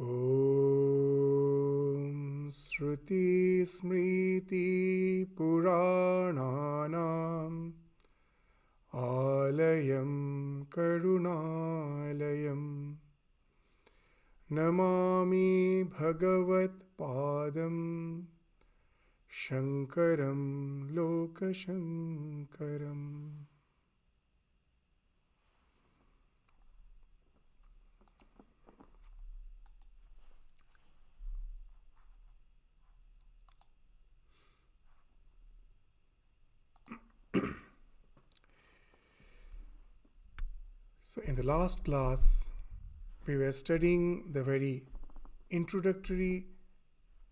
Om Shruti Smriti Purananam Alayam Karunalayam Namami Bhagavat Padam Shankaram Lokashankaram. So in the last class, we were studying the very introductory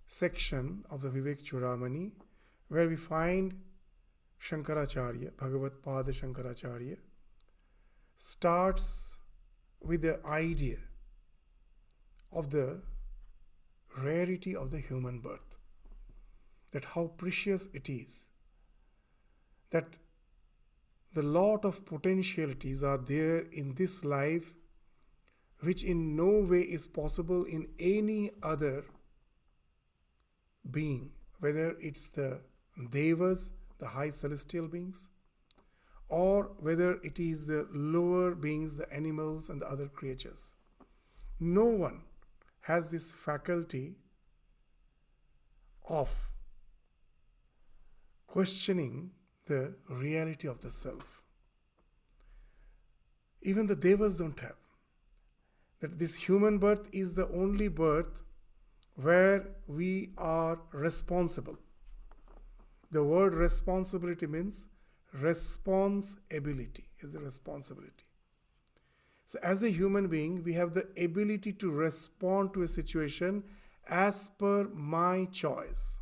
section of the Vivekachudamani, where we find Shankaracharya, Bhagavat Pada Shankaracharya, starts with the idea of the rarity of the human birth, that how precious it is, that the lot of potentialities are there in this life which in no way is possible in any other being, whether it's the devas, the high celestial beings, or whether it is the lower beings, the animals and the other creatures. No one has this faculty of questioning the reality of the self. Even the devas don't have. That this human birth is the only birth where we are responsible. The word responsibility means responsibility is the responsibility. So as a human being, we have the ability to respond to a situation as per my choice.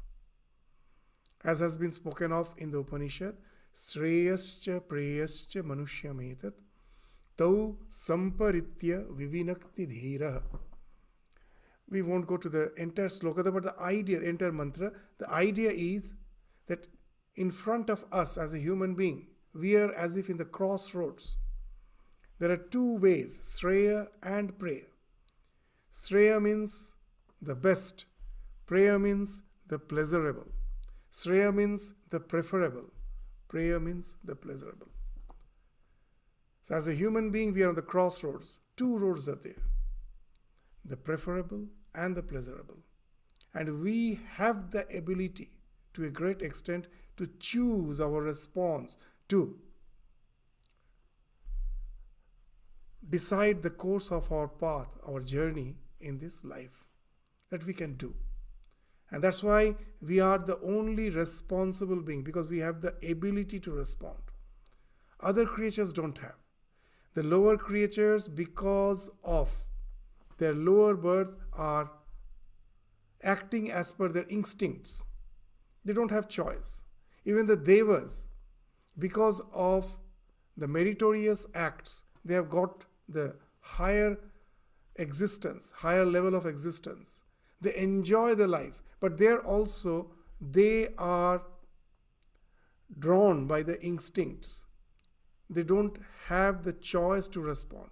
As has been spoken of in the Upanishad, Shreyascha Preyascha Manushyam Tau Samparitya Vivinakti Dhira. We won't go to the entire sloka, but the idea, the entire mantra, the idea is that in front of us as a human being, we are as if in the crossroads. There are two ways, Shreya and Preya. Shreya means the best, Preya means the pleasurable. Shreya means the preferable, Preya means the pleasurable. So as a human being, we are on the crossroads. Two roads are there, the preferable and the pleasurable. And we have the ability to a great extent to choose our response, to decide the course of our path, our journey in this life, that we can do. And that's why we are the only responsible being, because we have the ability to respond. Other creatures don't have. The lower creatures, because of their lower birth, are acting as per their instincts. They don't have choice. Even the devas, because of the meritorious acts, they have got the higher existence, higher level of existence. They enjoy the life, but there also they are drawn by the instincts. They don't have the choice to respond.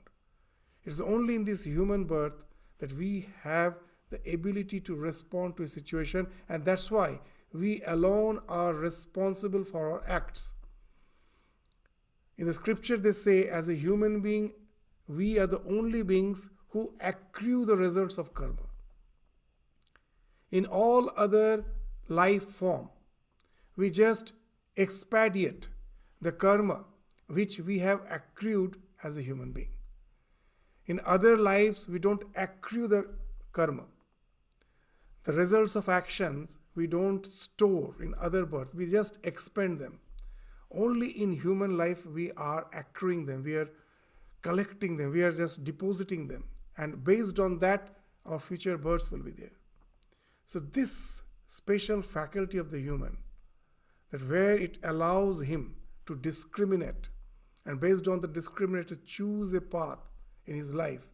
It's only in this human birth that we have the ability to respond to a situation, and that's why we alone are responsible for our acts. In the scripture they say, as a human being, we are the only beings who accrue the results of karma. In all other life form, we just expatiate the karma which we have accrued as a human being. In other lives, we don't accrue the karma. The results of actions we don't store in other births, we just expend them. Only in human life we are accruing them, we are collecting them, we are just depositing them. And based on that, our future births will be there. So this special faculty of the human, that where it allows him to discriminate, and based on the discriminate to choose a path in his life,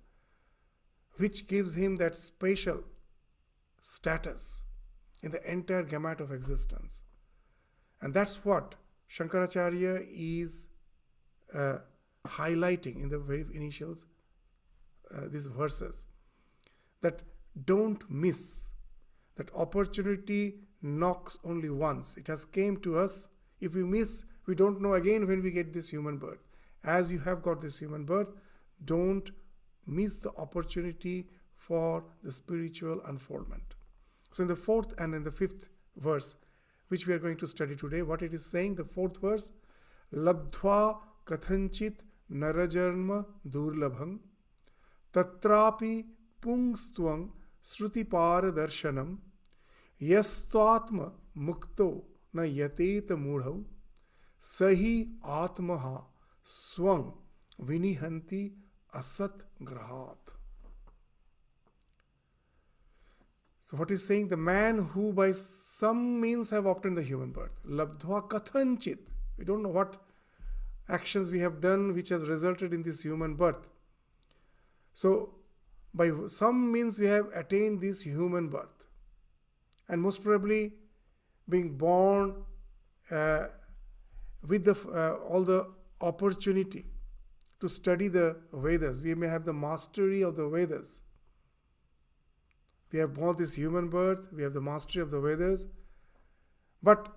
which gives him that special status in the entire gamut of existence. And that's what Shankaracharya is highlighting in the very initials, these verses. That don't miss that opportunity knocks only once. It has came to us. If we miss, we don't know again when we get this human birth. As you have got this human birth, don't miss the opportunity for the spiritual unfoldment. So in the fourth and in the fifth verse, which we are going to study today, what it is saying, the fourth verse, Labdhva kathanchit narajarma durlabham tatrapi pungstvang srutipara darshanam yastvatma mukto na yateta mudhau sahi atmaha swang vinihanti asat grahat. So what is saying? The man who by some means have obtained the human birth, labdhva kathanchit, we don't know what actions we have done which has resulted in this human birth. So by some means we have attained this human birth, and most probably being born with all the opportunity to study the Vedas. We may have the mastery of the Vedas. We have born this human birth, we have the mastery of the Vedas, but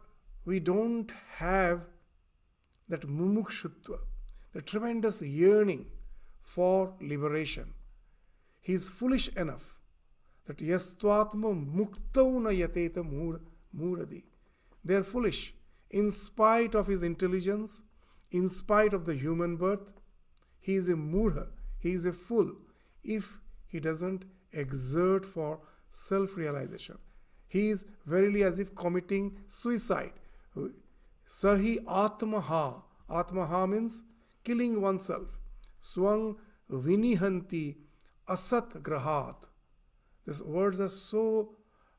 we don't have that mumukshutva, the tremendous yearning for liberation. He is foolish enough that yastvatma muktau na yateta mudadi. They are foolish. In spite of his intelligence, in spite of the human birth, he is a mudha, he is a fool if he doesn't exert for self-realization. He is verily as if committing suicide. Sahi atmaha. Atmaha means killing oneself. Swang vinihanti asat grahat. These words are so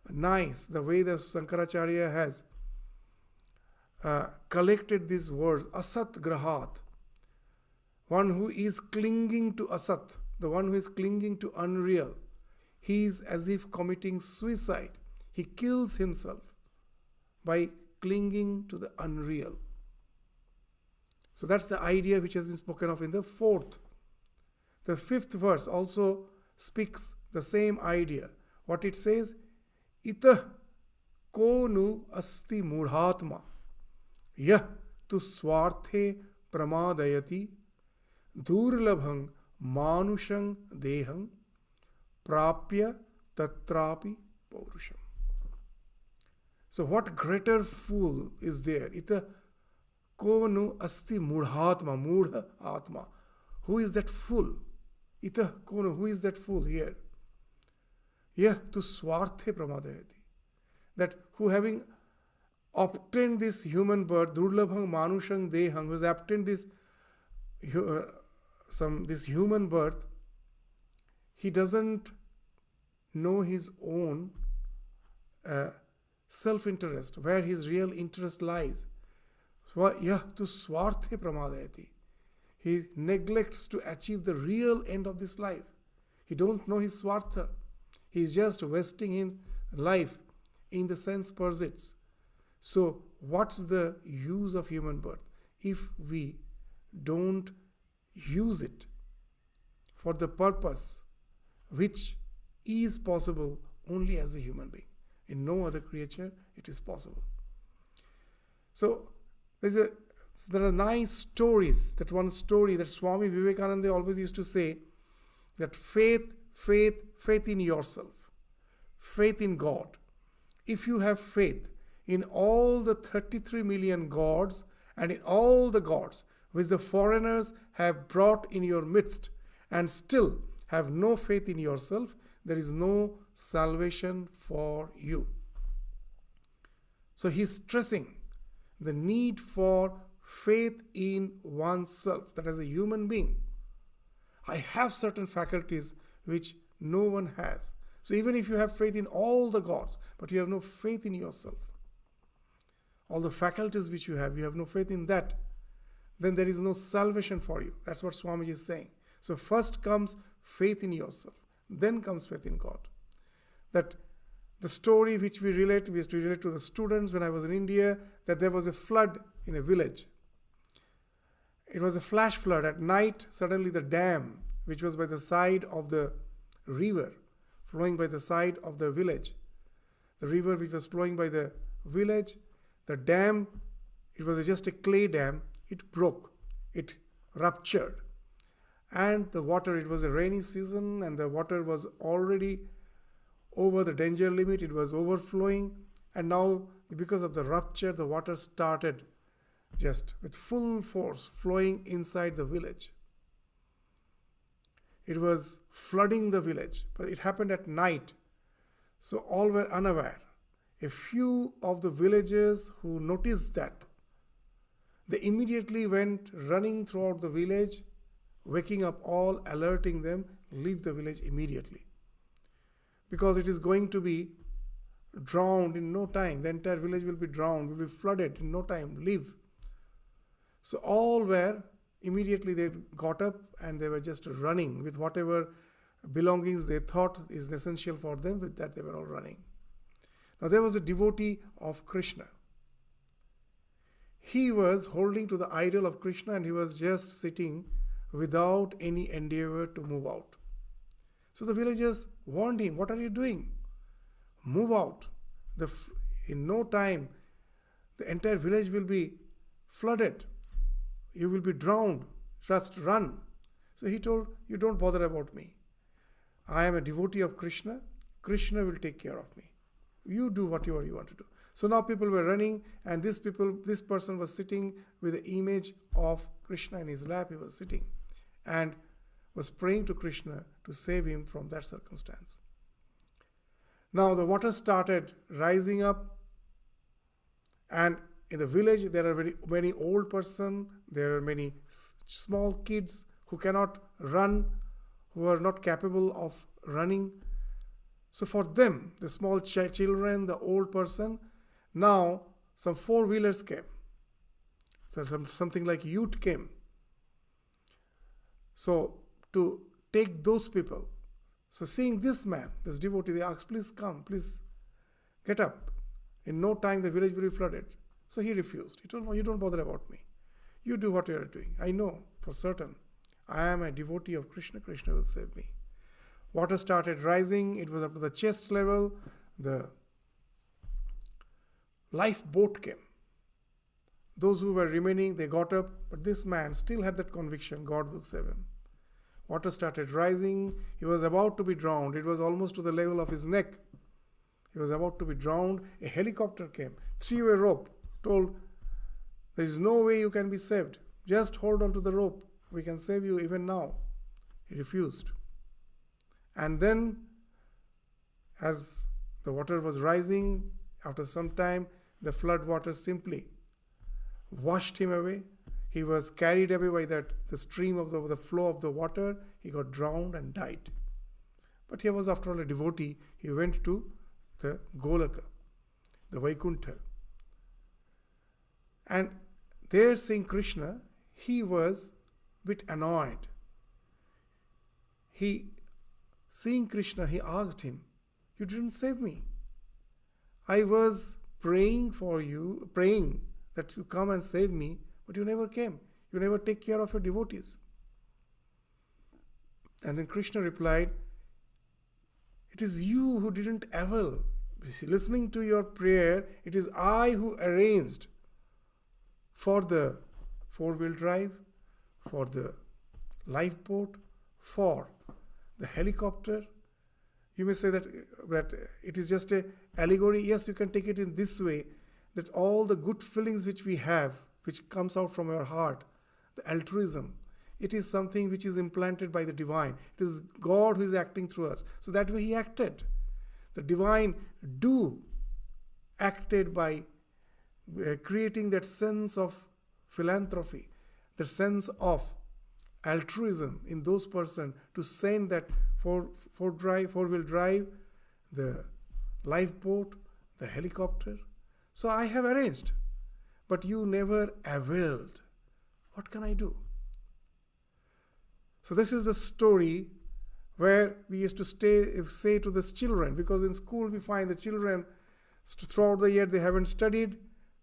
nice, the way that Shankaracharya has collected these words. Asat grahat. One who is clinging to asat, the one who is clinging to unreal, he is as if committing suicide. He kills himself by clinging to the unreal. So that's the idea which has been spoken of in the fourth. The fifth verse also speaks the same idea. What it says, Itah ko nu asti mudhatma yah tu swarthe pramadayati durlabhang manushang dehang prapya tatrapi paurusham. So what greater fool is there? Ita ko nu asti mudhatma, mudha atma. Who is that fool? Ita ko nu, who is that fool here? Yah tu swarthe pramadayati. That who having obtained this human birth, durlabhang manushang dehang, who has obtained this human birth, he doesn't know his own self-interest, where his real interest lies. Yah tu swarthe pramadayati. He neglects to achieve the real end of this life. He don't know his swartha. He is just wasting his life in the sense pursuits. So what's the use of human birth if we don't use it for the purpose which is possible only as a human being? In no other creature it is possible. So there are nice stories. That one story that Swami Vivekachudamani always used to say, that faith in yourself, faith in God. If you have faith in all the 33 million gods and in all the gods which the foreigners have brought in your midst and still have no faith in yourself, there is no salvation for you. So he is stressing the need for faith in oneself, that as a human being, I have certain faculties which no one has. So even if you have faith in all the gods, but you have no faith in yourself, all the faculties which you have no faith in that, then there is no salvation for you. That's what Swami is saying. So first comes faith in yourself, then comes faith in God. That the story which we used to relate to the students when I was in India, that there was a flood in a village. It was a flash flood at night. Suddenly the dam, which was by the side of the river, flowing by the side of the village. The river which was flowing by the village, the dam, it was just a clay dam, it broke, it ruptured. And the water, it was a rainy season and the water was already over the danger limit, it was overflowing, and now because of the rupture, the water started just with full force flowing inside the village. It was flooding the village, but it happened at night, so all were unaware. A few of the villagers who noticed that, they immediately went running throughout the village, waking up all, alerting them, leave the village immediately. Because it is going to be drowned in no time. The entire village will be drowned, will be flooded in no time. Leave. So all were, immediately they got up and they were just running with whatever belongings they thought is essential for them. With that they were all running. Now there was a devotee of Krishna. He was holding to the idol of Krishna and he was just sitting without any endeavor to move out. So the villagers warned him, what are you doing? Move out. In no time, the entire village will be flooded. You will be drowned. Just run. So he told, you don't bother about me. I am a devotee of Krishna. Krishna will take care of me. You do whatever you want to do. So now people were running and this person was sitting with the image of Krishna in his lap. He was sitting and was praying to Krishna to save him from that circumstance. Now the water started rising up, and in the village there are many old persons, there are many small kids who cannot run, who are not capable of running. So for them, the small children, the old person, now some four-wheelers came. So something like youth came. So to take those people. So seeing this man, this devotee, they asked, please come, please get up. In no time the village will be flooded. So he refused. He told, no, you don't bother about me. You do what you are doing. I know for certain. I am a devotee of Krishna. Krishna will save me. Water started rising. It was up to the chest level. The lifeboat came. Those who were remaining, they got up. But this man still had that conviction, God will save him. Water started rising. He was about to be drowned. It was almost to the level of his neck. He was about to be drowned. A helicopter came. Threw a rope. Told, there is no way you can be saved. Just hold on to the rope. We can save you even now. He refused. And then, as the water was rising, after some time, the flood water simply washed him away. He was carried away by the stream of the flow of the water. He got drowned and died. But he was, after all, a devotee. He went to the Golaka, the Vaikuntha. And there, seeing Krishna, he was a bit annoyed. Seeing Krishna, he asked him, you didn't save me. I was praying for you, praying that you come and save me, but you never came. You never take care of your devotees. And then Krishna replied, it is you who didn't avail. Listening to your prayer, it is I who arranged for the four-wheel drive, for the lifeboat, for the helicopter. You may say that it is just an allegory. Yes, you can take it in this way, that all the good feelings which we have, which comes out from our heart, the altruism, it is something which is implanted by the divine. It is God who is acting through us. So that way he acted. The divine acted by creating that sense of philanthropy, the sense of altruism in those persons to send that four-wheel drive, the lifeboat, the helicopter. So I have arranged, but you never availed. What can I do? So this is the story where we used to say to the children, because in school we find the children throughout the year they haven't studied,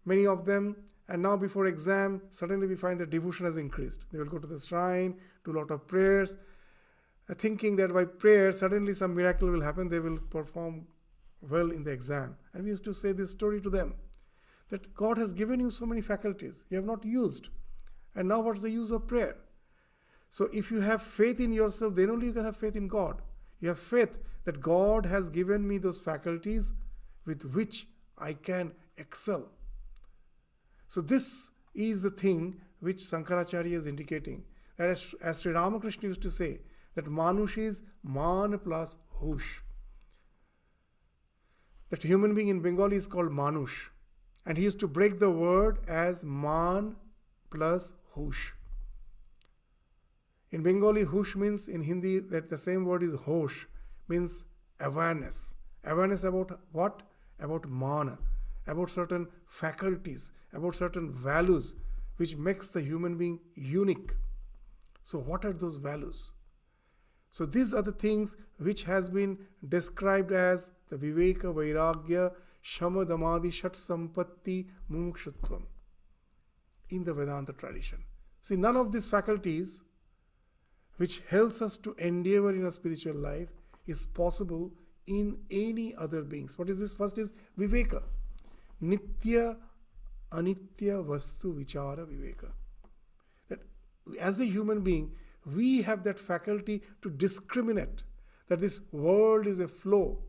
many of them, and now before exam, suddenly we find the devotion has increased. They will go to the shrine, do a lot of prayers, thinking that by prayer suddenly some miracle will happen, they will perform well in the exam. And we used to say this story to them, that God has given you so many faculties you have not used, and now what's the use of prayer? So if you have faith in yourself, then only you can have faith in God. You have faith that God has given me those faculties with which I can excel. So this is the thing which Shankaracharya is indicating. That as Sri Ramakrishna used to say, that Manush is Man plus Hush. That human being in Bengali is called Manush. And he used to break the word as Man plus Hush. In Bengali, Hush means, in Hindi, that the same word is Hosh, means awareness. Awareness about what? About mana, about certain faculties, about certain values, which makes the human being unique. So what are those values? So these are the things which has been described as the Viveka, Vairagya, Shama, Damadi, Shat Sampatti, Mumukshutvam in the Vedanta tradition. See, none of these faculties which helps us to endeavor in a spiritual life is possible in any other beings. What is this? First is Viveka. Nitya, Anitya, Vastu, Vichara, Viveka. That as a human being, we have that faculty to discriminate that this world is a flow.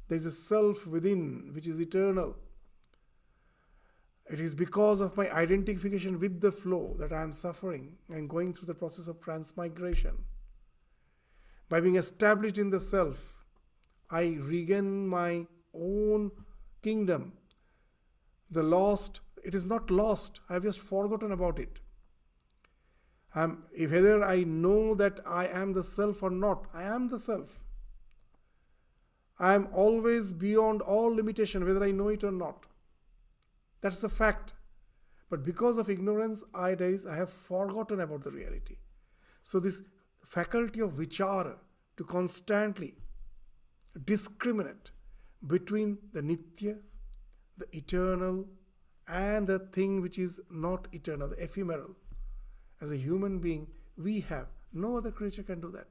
There is a self within which is eternal. It is because of my identification with the flow that I am suffering and going through the process of transmigration. By being established in the self, I regain my own kingdom. The lost, it is not lost. I have just forgotten about it. Whether I know that I am the self or not, I am the self. I am always beyond all limitation, whether I know it or not. That's the fact. But because of ignorance, I have forgotten about the reality. So this faculty of vichara, to constantly discriminate between the nitya, the eternal, and the thing which is not eternal, the ephemeral. As a human being, we have. No other creature can do that.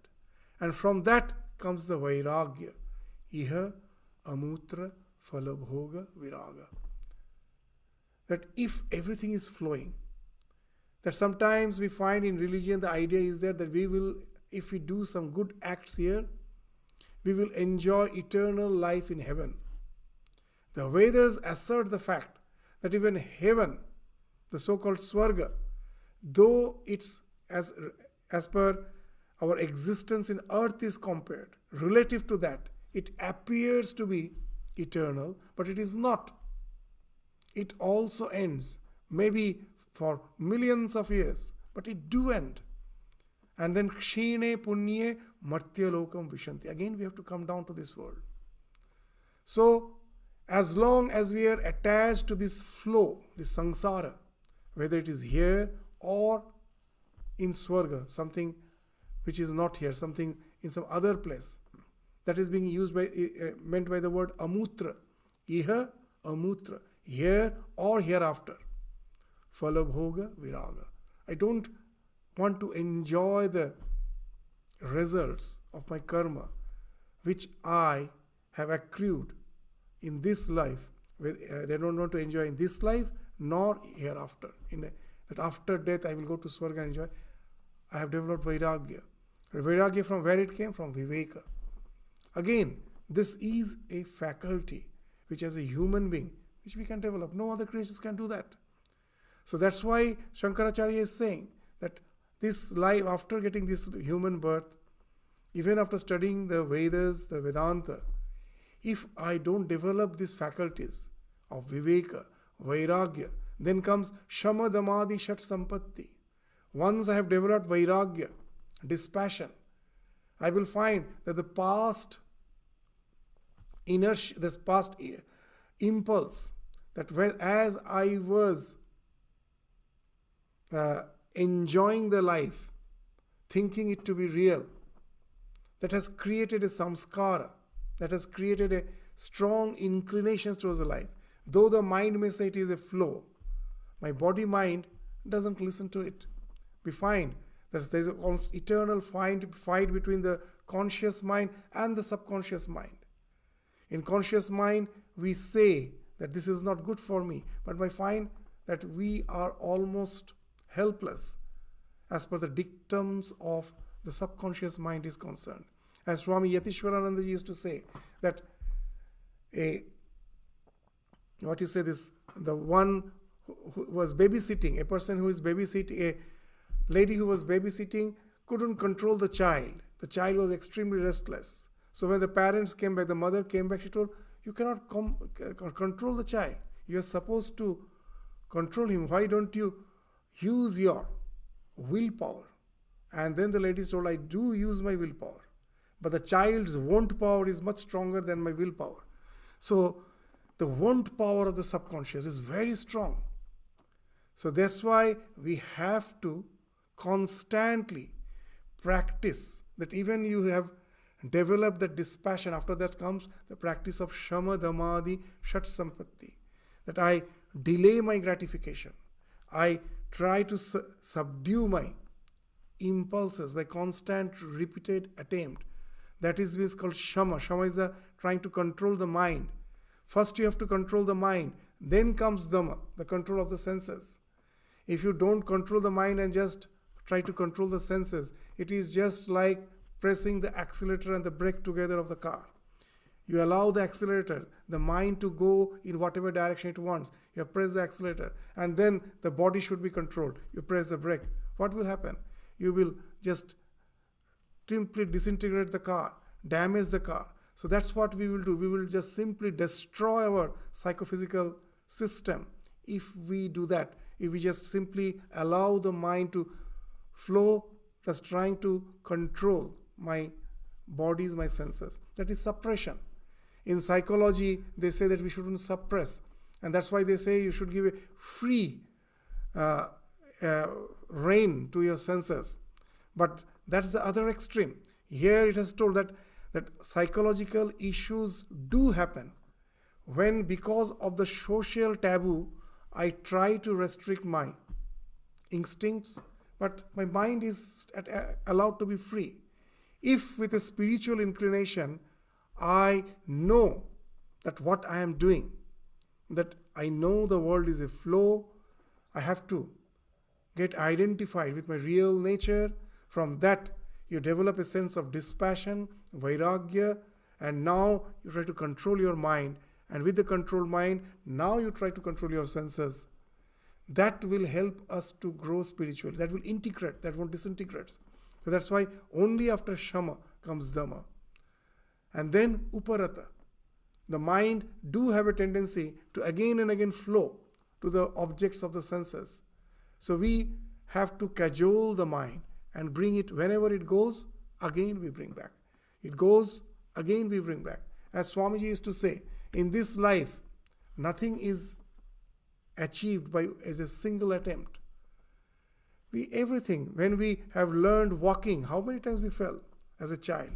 And from that comes the vairagya. Iha, amutra, phalabhoga, viraga. That if everything is flowing, that sometimes we find in religion the idea is there that we will, if we do some good acts here, we will enjoy eternal life in heaven. The Vedas assert the fact that even heaven, the so-called Swarga, though it's as per our existence in earth is compared, relative to that, it appears to be eternal, but it is not. It also ends, maybe for millions of years, but it do end. And then kshine punye martya lokam vishanti. Again we have to come down to this world. So as long as we are attached to this flow, this samsara, whether it is here or in Swarga, something which is not here, something in some other place, that is being used by, meant by the word amutra. Iha, amutra. Here or hereafter. Phalabhoga, viraga. I don't want to enjoy the results of my karma, which I have accrued in this life. They don't want to enjoy in this life nor hereafter. That after death I will go to Swarga and enjoy. I have developed Vairagya. Vairagya, from where it came? From Viveka. Again, this is a faculty which as a human being, which we can develop. No other creatures can do that. So that's why Shankaracharya is saying that this life, after getting this human birth, even after studying the Vedas, the Vedanta, if I don't develop these faculties of Viveka, Vairagya, then comes Shama, Damadi, Shat Sampatti. Once I have developed Vairagya, dispassion, I will find that the past inertia, this past impulse, that as I was enjoying the life, thinking it to be real, that has created a samskara, that has created a strong inclination towards the life. Though the mind may say it is a flow, my body-mind doesn't listen to it. We find There's an eternal fight between the conscious mind and the subconscious mind. In conscious mind, we say that this is not good for me, but we find that we are almost helpless as per the dictums of the subconscious mind is concerned. As Swami Yatishwarananda used to say, that the one who was babysitting, a person who is babysitting, a lady who was babysitting couldn't control the child. The child was extremely restless. So when the parents came back, the mother came back, she told, you cannot control the child. You are supposed to control him. Why don't you use your willpower? And then the lady told, I do use my willpower. But the child's want power is much stronger than my willpower. So the want power of the subconscious is very strong. So that's why we have to constantly practice that. Even you have developed that dispassion, after that comes the practice of Shama Damadi Shat Sampatti. That I delay my gratification. I try to subdue my impulses by constant repeated attempt. That is called Shama. Shama is the trying to control the mind. First you have to control the mind. Then comes Dhamma, the control of the senses. If you don't control the mind and just try to control the senses, it is just like pressing the accelerator and the brake together of the car. You allow the accelerator, the mind to go in whatever direction it wants. You press the accelerator and then the body should be controlled. You press the brake. What will happen? You will just simply disintegrate the car, damage the car. So that's what we will do. We will just simply destroy our psychophysical system if we do that. If we just simply allow the mind to flow, just trying to control my bodies, my senses. That is suppression. In psychology, they say that we shouldn't suppress. And that's why they say you should give a free rein to your senses. But that's the other extreme. Here it has told that psychological issues do happen when, because of the social taboo, I try to restrict my instincts, but my mind is allowed to be free. If with a spiritual inclination, I know that what I am doing, that I know the world is a flow, I have to get identified with my real nature. From that, you develop a sense of dispassion, vairagya, and now you try to control your mind. And with the controlled mind, now you try to control your senses. That will help us to grow spiritually. That will integrate, that won't disintegrate. So that's why only after Shama comes Dhamma. And then Uparata. The mind do have a tendency to again and again flow to the objects of the senses. So we have to cajole the mind and bring it, whenever it goes, again we bring back. It goes, again we bring back. As Swamiji used to say, in this life, nothing is achieved as a single attempt. Everything, when we have learned walking, how many times we fell as a child?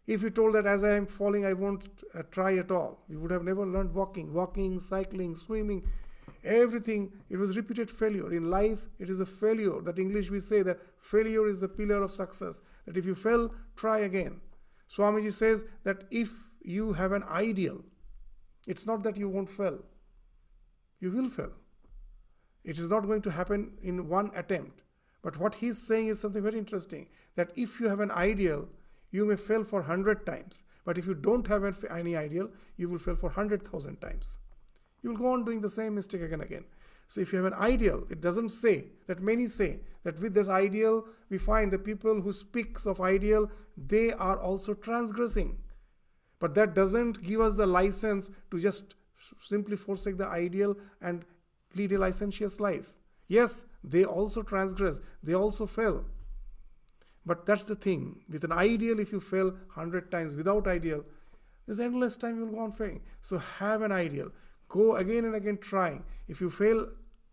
If you told that as I am falling, I won't try at all, we would have never learned walking, cycling, swimming, everything. It was repeated failure. In life, it is a failure. That English we say that failure is the pillar of success. That if you fail, try again. Swamiji says that if you have an ideal, it's not that you won't fail. You will fail. It is not going to happen in one attempt. But what he's saying is something very interesting. That if you have an ideal, you may fail for 100 times. But if you don't have any ideal, you will fail for 100,000 times. You will go on doing the same mistake again and again. So if you have an ideal, it doesn't say that many say that with this ideal, we find the people who speaks of ideal, they are also transgressing. But that doesn't give us the license to just simply forsake the ideal and lead a licentious life. Yes, they also transgress, they also fail. But that's the thing. With an ideal, if you fail 100 times, without ideal, there's endless time you will go on failing. So have an ideal. Go again and again trying. If you fail,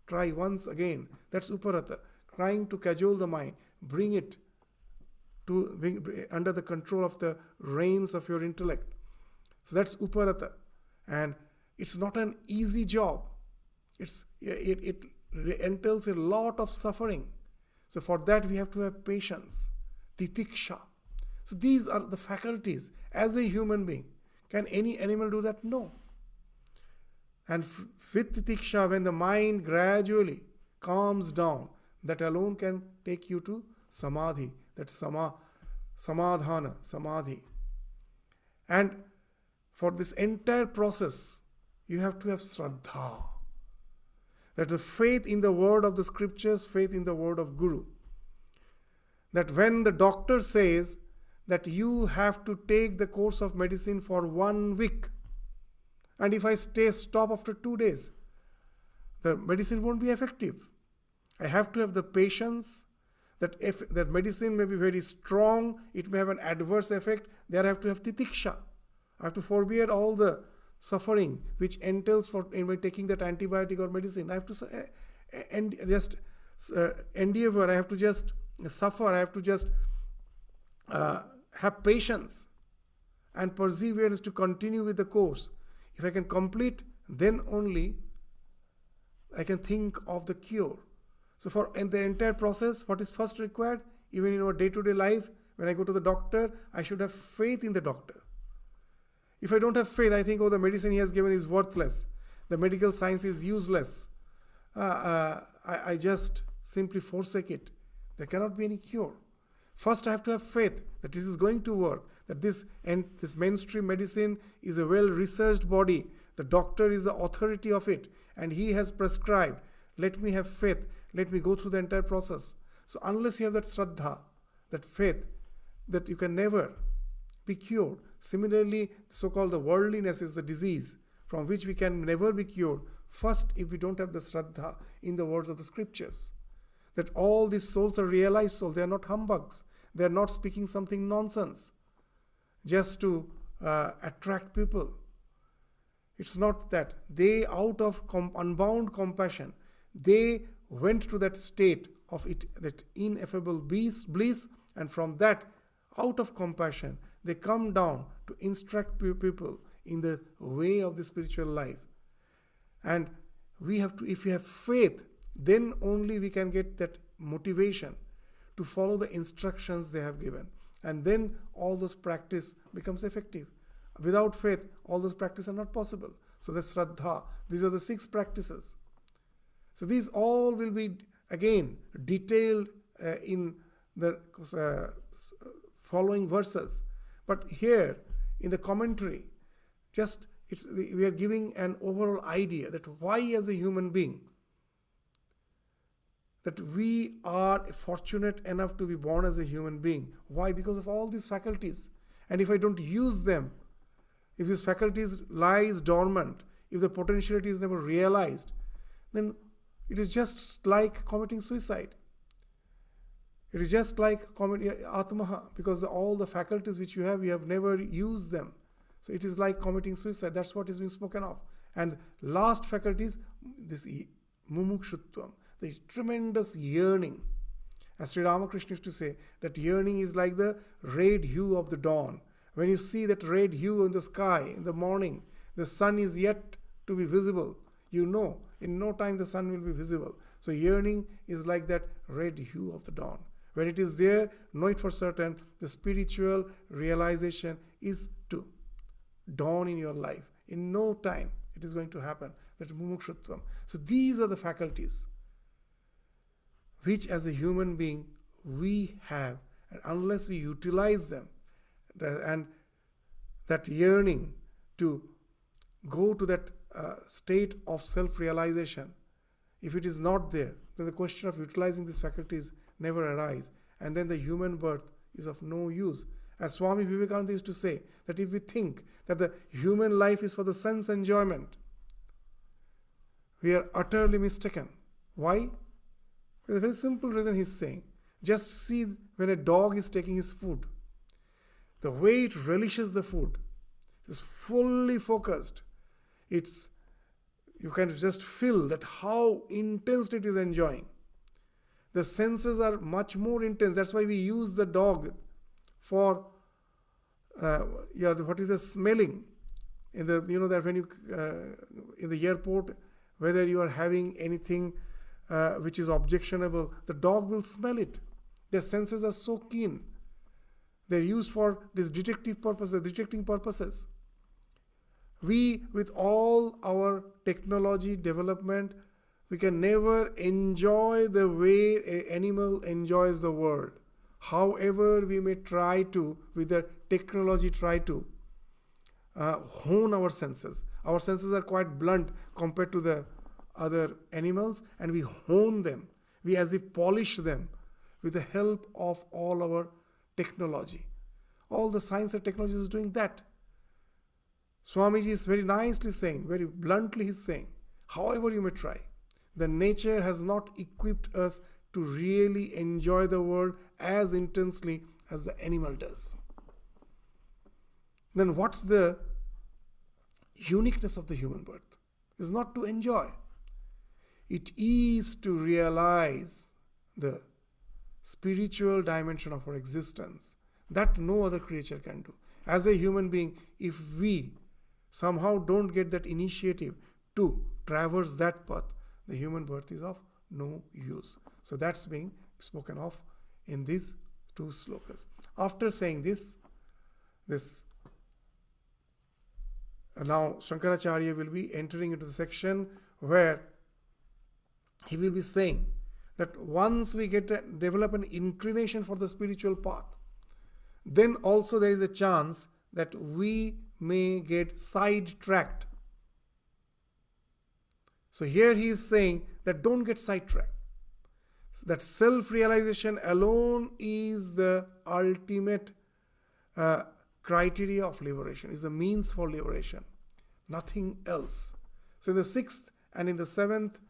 try once again. That's Uparata. Trying to cajole the mind. Bring it under the control of the reins of your intellect. So that's Uparata. And it's not an easy job. It entails a lot of suffering. So for that we have to have patience, titiksha. So these are the faculties as a human being. Can any animal do that? No. And with titiksha, when the mind gradually calms down, that alone can take you to samadhi, that samadhana, samadhi. And for this entire process, you have to have shraddha. That the faith in the word of the scriptures, faith in the word of Guru. That when the doctor says that you have to take the course of medicine for 1 week, and if I stop after 2 days, the medicine won't be effective. I have to have the patience that if that medicine may be very strong, it may have an adverse effect. There I have to have titiksha. I have to forbear all the suffering which entails in taking that antibiotic or medicine. I have to endeavor. I have to just suffer. I have to just have patience and perseverance to continue with the course. If I can complete, then only I can think of the cure. So in the entire process, what is first required, even in our day-to-day life, when I go to the doctor, I should have faith in the doctor. If I don't have faith, I think, the medicine he has given is worthless. The medical science is useless. I just simply forsake it. There cannot be any cure. First, I have to have faith that this is going to work, that this mainstream medicine is a well-researched body. The doctor is the authority of it, and he has prescribed. Let me have faith. Let me go through the entire process. So unless you have that shraddha, that faith, that you can never be cured. Similarly, so-called the worldliness is the disease from which we can never be cured. First, if we don't have the shraddha in the words of the scriptures, that all these souls are realized souls, they are not humbugs. They are not speaking something nonsense just to attract people. It's not that. They, out of unbound compassion, they went to that state of it, that ineffable bliss, and from that, out of compassion, they come down to instruct people in the way of the spiritual life. And we have to, if we have faith, then only we can get that motivation to follow the instructions they have given. And then all those practice becomes effective. Without faith, all those practices are not possible. So the shraddha, these are the 6 practices. So these all will be again detailed in the following verses. But here in the commentary, we are giving an overall idea that why as a human being, that we are fortunate enough to be born as a human being. Why? Because of all these faculties. And if I don't use them, if these faculties lies dormant, if the potentiality is never realized, then it is just like committing suicide. It is just like committing atmaha, because all the faculties which you have never used them. So it is like committing suicide. That's what is being spoken of. And last faculty is this mumukshutvam, the tremendous yearning. As Sri Ramakrishna used to say, that yearning is like the red hue of the dawn. When you see that red hue in the sky in the morning, the sun is yet to be visible. You know, in no time the sun will be visible. So yearning is like that red hue of the dawn. When it is there, know it for certain, the spiritual realization is to dawn in your life. In no time it is going to happen. That mumukshutvam. So these are the faculties which as a human being we have. And unless we utilize them, and that yearning to go to that state of self-realization, if it is not there, then the question of utilizing these faculties never arise, and then the human birth is of no use. As Swami Vivekananda used to say, that if we think that the human life is for the sense enjoyment, we are utterly mistaken. Why? For a very simple reason he's saying. Just see when a dog is taking his food, the way it relishes the food, it is fully focused. You can just feel that how intense it is enjoying. The senses are much more intense. That's why we use the dog for what is the smelling. That when you in the airport, whether you are having anything which is objectionable, the dog will smell it. Their senses are so keen. They're used for this detecting purposes. We, with all our technology development, we can never enjoy the way an animal enjoys the world. However, we may try to, with the technology, try to hone our senses. Our senses are quite blunt compared to the other animals, and we hone them. We as if polish them with the help of all our technology. All the science and technology is doing that. Swamiji is very nicely saying, very bluntly he's saying, however you may try, the nature has not equipped us to really enjoy the world as intensely as the animal does. Then what's the uniqueness of the human birth? It's not to enjoy. It is to realize the spiritual dimension of our existence that no other creature can do. As a human being, if we somehow don't get that initiative to traverse that path, the human birth is of no use. So that's being spoken of in these two slokas. After saying this now Shankaracharya will be entering into the section where he will be saying that once we develop an inclination for the spiritual path, then also there is a chance that we may get sidetracked. So here he is saying that don't get sidetracked. That self-realization alone is the ultimate criteria of liberation, is the means for liberation. Nothing else. So in the 6th and in the 7th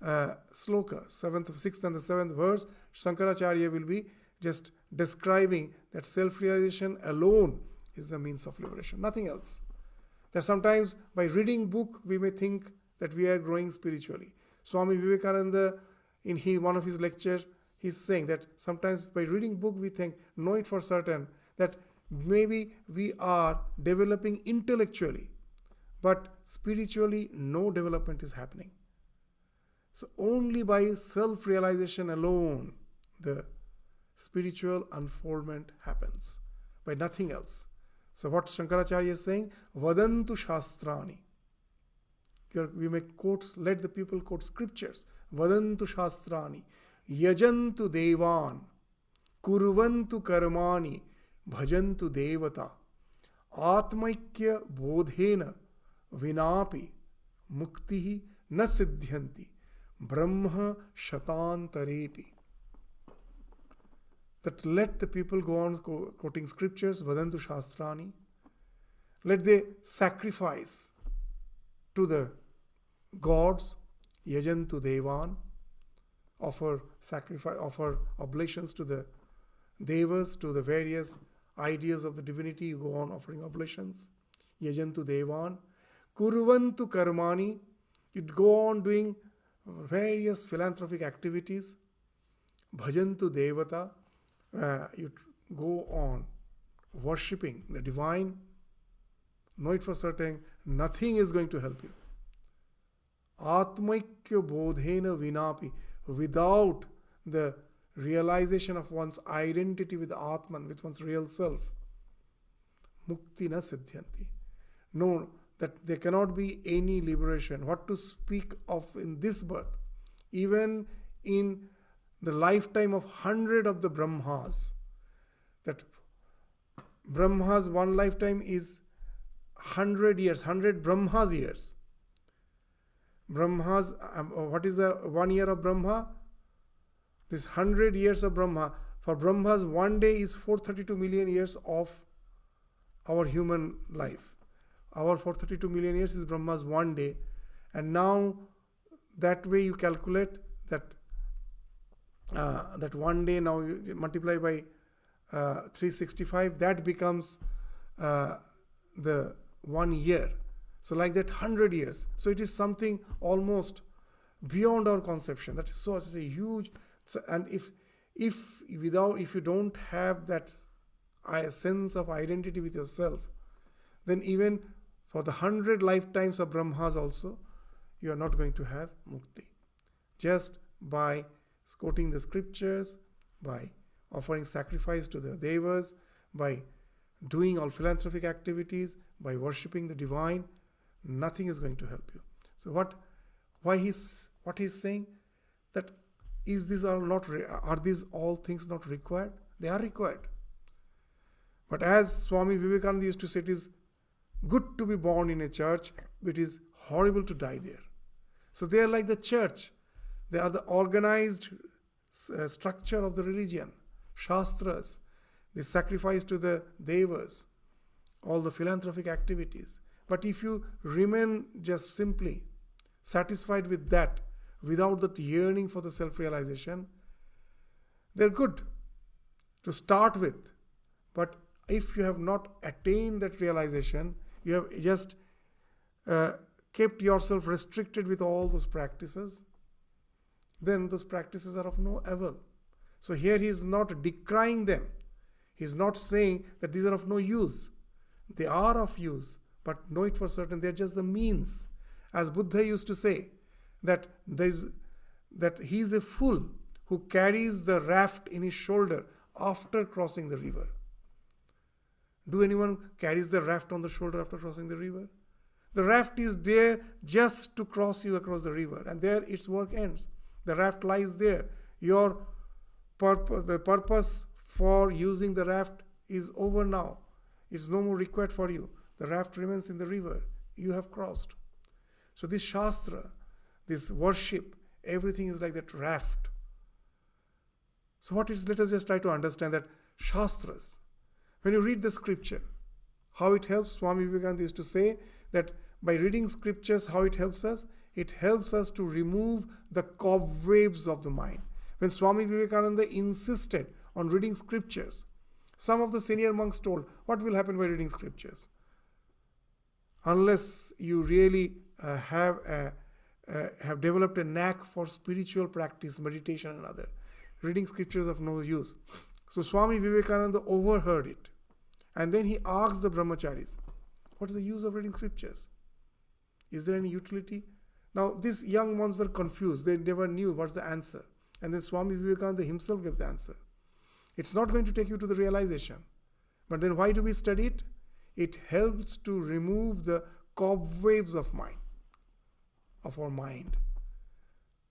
sloka, 6th and the 7th verse, Shankaracharya will be just describing that self-realization alone is the means of liberation, nothing else. That sometimes by reading book we may think that we are growing spiritually. Swami Vivekananda, in one of his lectures, he's saying that sometimes by reading book we think, know it for certain, that maybe we are developing intellectually, but spiritually no development is happening. So only by self-realization alone the spiritual unfoldment happens, by nothing else. So what Shankaracharya is saying, Vadantu Shastrani. We may quote, let the people quote scriptures. Vadantu Shastrani, Yajantu Devan, Kurvantu Karmani, Bhajantu Devata, Atmaikya Bodhena, Vinapi, Muktihi na Siddhyanti, Brahma Shatantarepi. That let the people go on quoting scriptures, Vadantu Shastrani. Let they sacrifice to the gods, Yajantu Devan, offer oblations to the devas, to the various ideas of the divinity. You go on offering oblations. Yajantu Devan. Kurvantu Karmani. You'd go on doing various philanthropic activities. Bhajantu Devata. You go on worshipping the divine. Know it for certain, nothing is going to help you. Atmaikya bodhena vinapi. Without the realization of one's identity with Atman, with one's real self, mukti na siddhyanti. No, that there cannot be any liberation. What to speak of in this birth? Even in the lifetime of 100 of the Brahmas, that Brahma's one lifetime is 100 years, 100 Brahma's years. Brahma's, what is the 1 year of Brahma? This 100 years of Brahma. For Brahma's 1 day is 432 million years of our human life. Our 432 million years is Brahma's 1 day. And now that way you calculate that that 1 day, now you multiply by 365, that becomes the 1 year. So like that 100 years. So it is something almost beyond our conception. That is so, it's a huge, and if you don't have that sense of identity with yourself, then even for the 100 lifetimes of Brahmas also, you are not going to have mukti. Just by quoting the scriptures, by offering sacrifice to the devas, by doing all philanthropic activities, by worshipping the divine. Nothing is going to help you. So what he's saying, that are these all things not required? They are required. But as Swami Vivekananda used to say, it is good to be born in a church, but it is horrible to die there. So they are like the church. They are the organized structure of the religion, shastras, the sacrifice to the devas, all the philanthropic activities. But if you remain just simply satisfied with that, without that yearning for the self-realization, they're good to start with. But if you have not attained that realization, you have just kept yourself restricted with all those practices, then those practices are of no avail. So here he is not decrying them. He is not saying that these are of no use. They are of use, but know it for certain, they are just the means. As Buddha used to say, that he is a fool who carries the raft in his shoulder after crossing the river. Do anyone carries the raft on the shoulder after crossing the river? The raft is there just to cross you across the river, and there its work ends. The raft lies there. The purpose for using the raft is over now. It's no more required for you. The raft remains in the river. You have crossed. So this Shastra, this worship, everything is like that raft. So let us just try to understand that Shastras, when you read the scripture, how it helps. Swami Vivekananda used to say that by reading scriptures, how it helps us? It helps us to remove the cobwebs of the mind. When Swami Vivekananda insisted on reading scriptures, some of the senior monks told, what will happen by reading scriptures? Unless you really have developed a knack for spiritual practice, meditation and other, reading scriptures of no use. So Swami Vivekananda overheard it. And then he asked the brahmacharis, what is the use of reading scriptures? Is there any utility? Now these young ones were confused. They never knew what's the answer. And then Swami Vivekananda himself gave the answer. It's not going to take you to the realization. But then why do we study it? It helps to remove the cobwebs of our mind.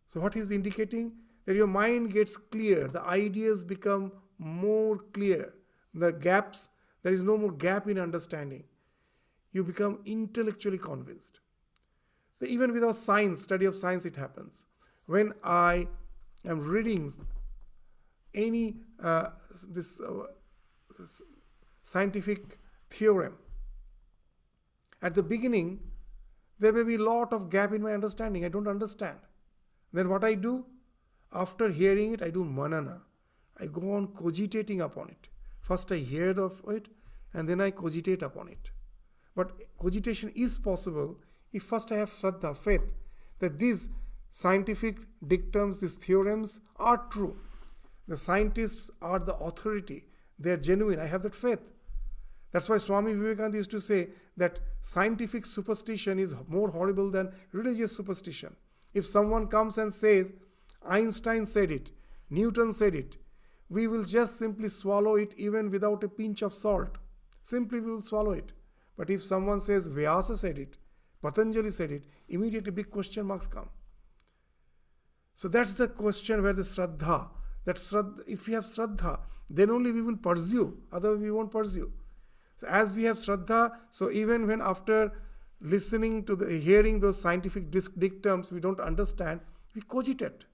So what is indicating? That your mind gets clear. The ideas become more clear. The gaps, there is no more gap in understanding. You become intellectually convinced. So even without science, study of science, it happens. When I am reading any scientific theorem, at the beginning, there may be a lot of gap in my understanding. I don't understand. Then what I do? After hearing it, I do manana. I go on cogitating upon it. First I hear of it, and then I cogitate upon it. But cogitation is possible if first I have Shraddha, faith, that these scientific dictums, these theorems are true. The scientists are the authority. They are genuine. I have that faith. That's why Swami Vivekananda used to say that scientific superstition is more horrible than religious superstition. If someone comes and says, Einstein said it, Newton said it, we will just simply swallow it even without a pinch of salt. Simply we will swallow it. But if someone says Vyasa said it, Patanjali said it, immediately big question marks come. So that's the question where the Shraddha, if we have Shraddha, then only we will pursue, otherwise we won't pursue. So as we have Shraddha, so even when after listening to hearing those scientific dictums we don't understand, we cogitate.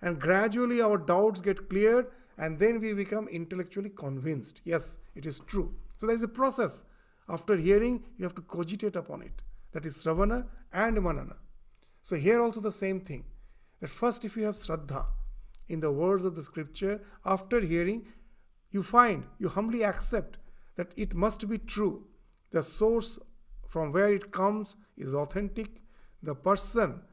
And gradually our doubts get cleared, and then we become intellectually convinced. Yes, it is true. So there is a process. After hearing, you have to cogitate upon it. That is Sravana and Manana. So here also the same thing. That first if you have Shraddha in the words of the scripture, after hearing, you humbly accept that it must be true. The source from where it comes is authentic. The person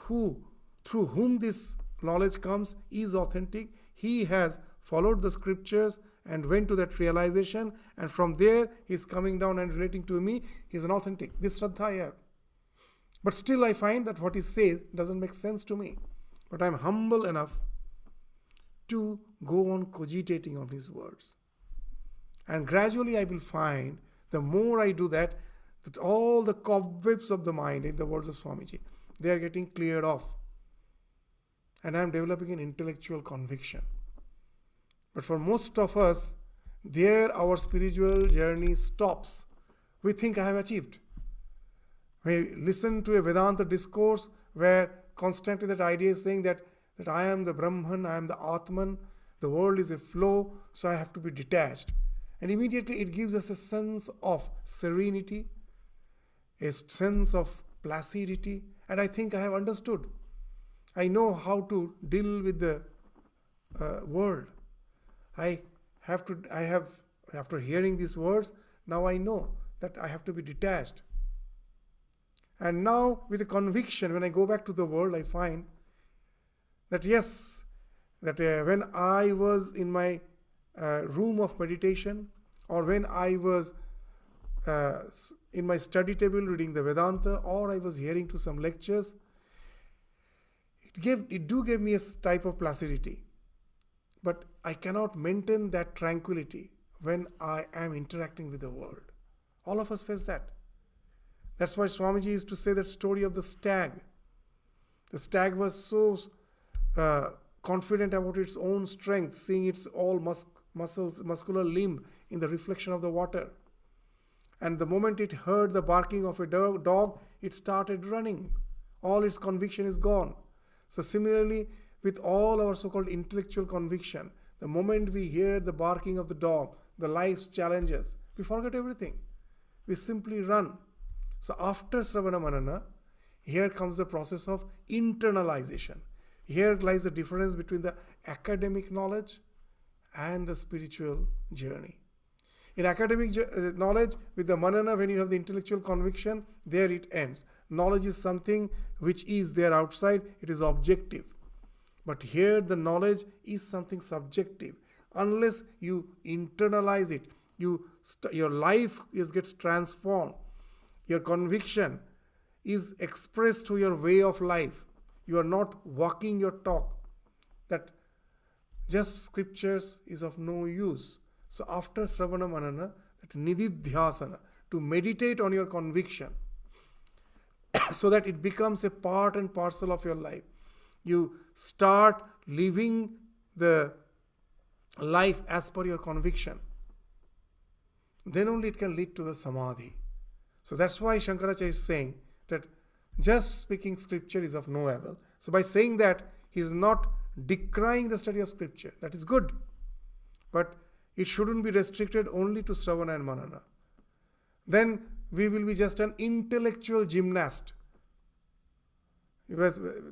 through whom this knowledge comes is authentic. He has followed the scriptures and went to that realization, and from there he is coming down and relating to me. He is an authentic. This Shraddha I have. But still I find that what he says doesn't make sense to me. But I'm humble enough to go on cogitating on his words. And gradually I will find, the more I do that, that all the cobwebs of the mind, in the words of Swamiji, they are getting cleared off. And I'm developing an intellectual conviction. But for most of us, there our spiritual journey stops. We think I have achieved. We listen to a Vedanta discourse where constantly that idea is saying that I am the Brahman, I am the Atman, the world is a flow, so I have to be detached. And immediately it gives us a sense of serenity, a sense of placidity, and I think I have understood. I know how to deal with the world. After hearing these words, now I know that I have to be detached. And now with a conviction, when I go back to the world, I find that yes, that when I was in my room of meditation, or when I was in my study table reading the Vedanta, or I was hearing to some lectures, it gave me a type of placidity. But I cannot maintain that tranquility when I am interacting with the world. All of us face that. That's why Swamiji used to say that story of the stag. The stag was so confident about its own strength, seeing its all muscular limb in the reflection of the water. And the moment it heard the barking of a dog, it started running. All its conviction is gone. So similarly, with all our so-called intellectual conviction, the moment we hear the barking of the dog, the life's challenges, we forget everything. We simply run. So after Sravana Manana, here comes the process of internalization. Here lies the difference between the academic knowledge and the spiritual journey. In academic knowledge, with the manana, when you have the intellectual conviction, there it ends. Knowledge is something which is there outside, it is objective. But here the knowledge is something subjective. Unless you internalize it, your life gets transformed. Your conviction is expressed through your way of life. You are not walking your talk. That just scriptures is of no use. So after Sravana Manana, that Nididhyasana, to meditate on your conviction, so that it becomes a part and parcel of your life. You start living the life as per your conviction. Then only it can lead to the Samadhi. So that's why Shankaracharya is saying that just speaking scripture is of no avail. So by saying that, he is not decrying the study of scripture. That is good. But it shouldn't be restricted only to Sravana and Manana. Then we will be just an intellectual gymnast.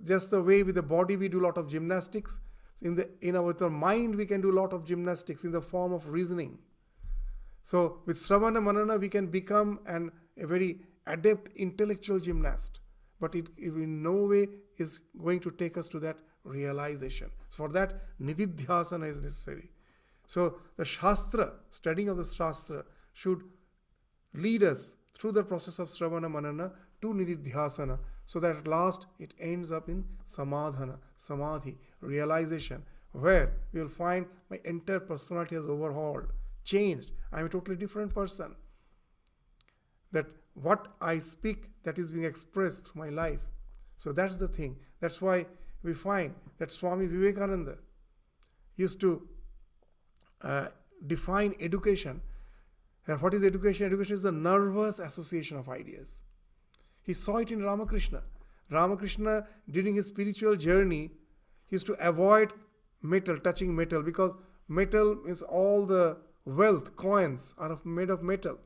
Just the way with the body we do a lot of gymnastics, with our mind we can do a lot of gymnastics in the form of reasoning. So with Sravana Manana we can become a very adept intellectual gymnast. But it in no way is going to take us to that realization. So for that, Nididhyasana is necessary. So the Shastra, studying of the Shastra, should lead us through the process of Sravana Manana to Nididhyasana, so that at last it ends up in Samadhana, Samadhi, realization, where we will find my entire personality has overhauled, changed. I am a totally different person. That what I speak, that is being expressed through my life. So that's the thing. That's why we find that Swami Vivekananda used to define education. And what is education? Education is the nervous association of ideas. He saw it in Ramakrishna. Ramakrishna, during his spiritual journey, he used to avoid touching metal, because metal is all the wealth, coins are made of metal.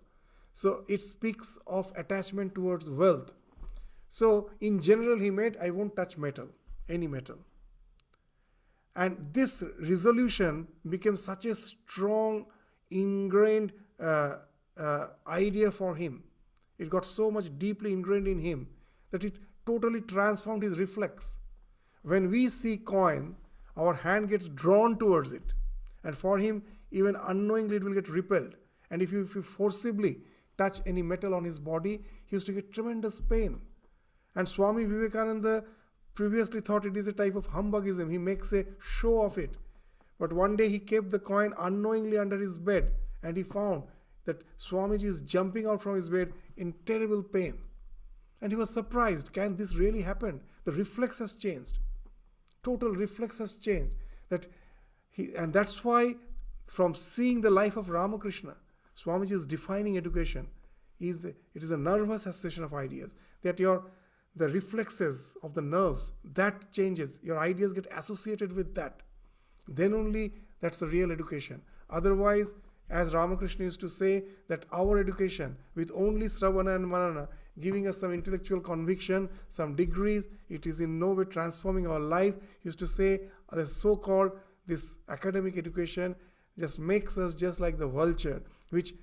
So it speaks of attachment towards wealth. So in general he made, I won't touch metal, any metal. And this resolution became such a strong, ingrained idea for him. It got so much deeply ingrained in him that it totally transformed his reflex. When we see coin, our hand gets drawn towards it. And for him, even unknowingly, it will get repelled. And if you forcibly touch any metal on his body, he used to get tremendous pain. And Swami Vivekananda previously thought it is a type of humbugism. He makes a show of it. But one day he kept the coin unknowingly under his bed, and he found that Swamiji is jumping out from his bed in terrible pain. And he was surprised. Can this really happen? The reflex has changed. Total reflex has changed. And that's why from seeing the life of Ramakrishna, Swamiji is defining education. It is a nervous association of ideas. That the reflexes of the nerves, that changes. Your ideas get associated with that. Then only that's the real education. Otherwise, as Ramakrishna used to say, that our education with only Sravana and Manana giving us some intellectual conviction, some degrees, it is in no way transforming our life. He used to say the so-called this academic education just makes us just like the vulture, which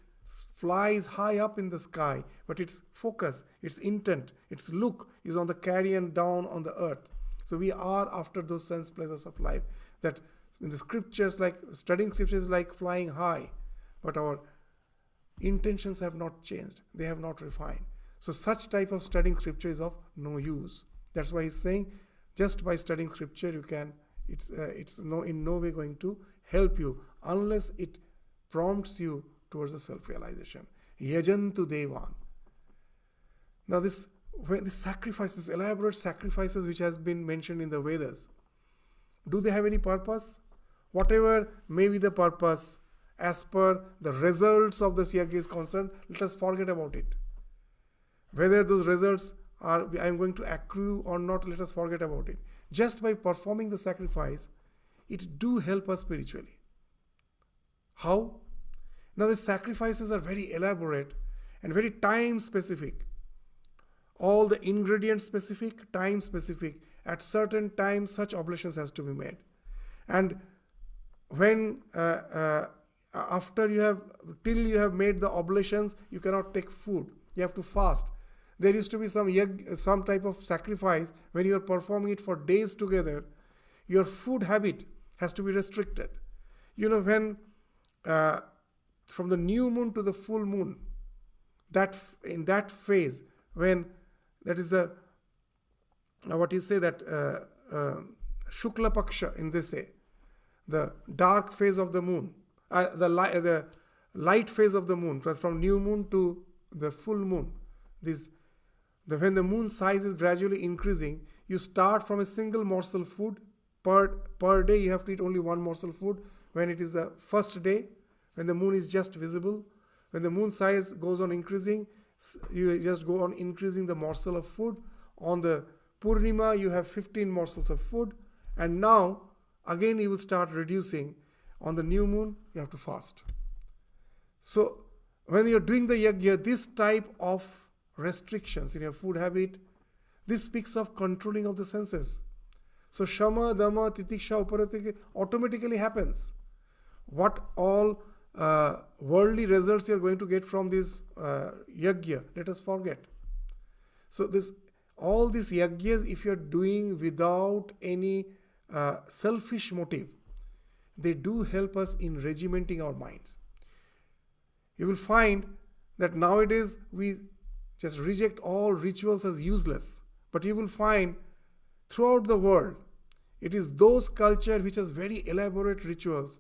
flies high up in the sky, but its focus, its intent, its look is on the carrion down on the earth. So we are after those sense pleasures of life. That in the scriptures, like studying scriptures, like flying high, but our intentions have not changed. They have not refined. So such type of studying scripture is of no use. That's why he's saying, just by studying scripture, you can. It's in no way going to help you unless it prompts you towards the self-realization. Yajantu Devan. Now this sacrifice, this elaborate sacrifices which has been mentioned in the Vedas, do they have any purpose? Whatever may be the purpose, as per the results of this yajna is concerned, let us forget about it. Whether those results I am going to accrue or not, let us forget about it. Just by performing the sacrifice, it do help us spiritually. How? Now the sacrifices are very elaborate and very time specific. All the ingredients specific, time specific. At certain times, such oblations has to be made. And when after till you have made the oblations, you cannot take food. You have to fast. There used to be some type of sacrifice when you are performing it for days together. Your food habit has to be restricted. When from the new moon to the full moon, in that phase, when that is the what you say that Shukla Paksha in this say, the dark phase of the moon, the light phase of the moon, from new moon to the full moon. When the moon size is gradually increasing, you start from a single morsel food. Per day you have to eat only one morsel food. When it is the first day, when the moon is just visible, when the moon size goes on increasing, you just go on increasing the morsel of food. On the Purnima, you have 15 morsels of food. And now, again you will start reducing. On the new moon, you have to fast. So, when you are doing the yajna, this type of restrictions in your food habit, this speaks of controlling of the senses. So Shama, Dhamma, Titiksha, Uparatika automatically happens. What all worldly results you are going to get from this yajna, let us forget. So all these yajnas, if you are doing without any selfish motive, they do help us in regimenting our minds. You will find that nowadays we just reject all rituals as useless. But you will find throughout the world, it is those cultures which has very elaborate rituals.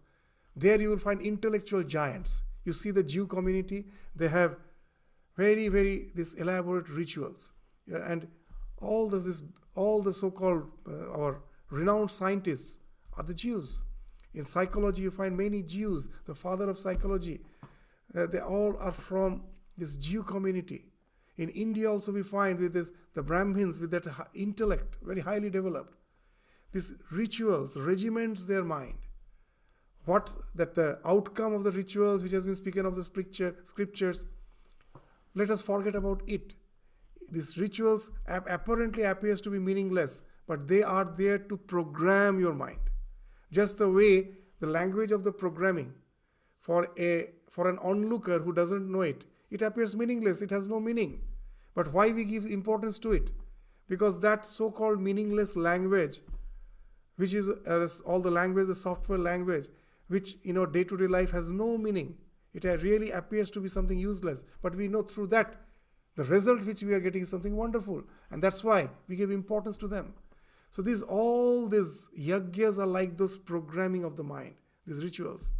There you will find intellectual giants. You see the Jew community, they have very, very these elaborate rituals. And all the so-called our renowned scientists are the Jews. In psychology, you find many Jews, the father of psychology. They all are from this Jew community. In India also we find the Brahmins with that intellect, very highly developed. These rituals regiments their mind. The outcome of the rituals which has been spoken of the scriptures, let us forget about it. These rituals apparently appears to be meaningless, but they are there to program your mind. Just the way the language of the programming for an onlooker who doesn't know it, it appears meaningless, it has no meaning. But why we give importance to it? Because that so-called meaningless language, which is all the language, the software language, which day-to-day life has no meaning. It really appears to be something useless. But we know through that, the result which we are getting is something wonderful. And that's why we give importance to them. So all these yagyas are like those programming of the mind, these rituals,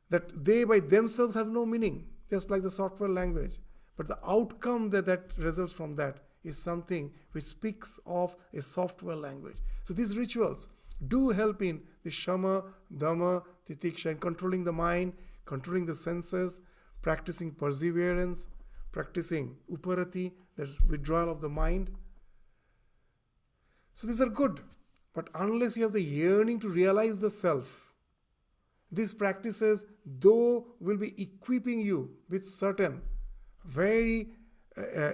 that they by themselves have no meaning, just like the software language. But the outcome that results from that is something which speaks of a software language. So these rituals do help in the shama, dhamma, titiksha, in controlling the mind, controlling the senses, practicing perseverance, practicing uparati, the withdrawal of the mind. So these are good. But unless you have the yearning to realize the self, these practices, though, will be equipping you with certain very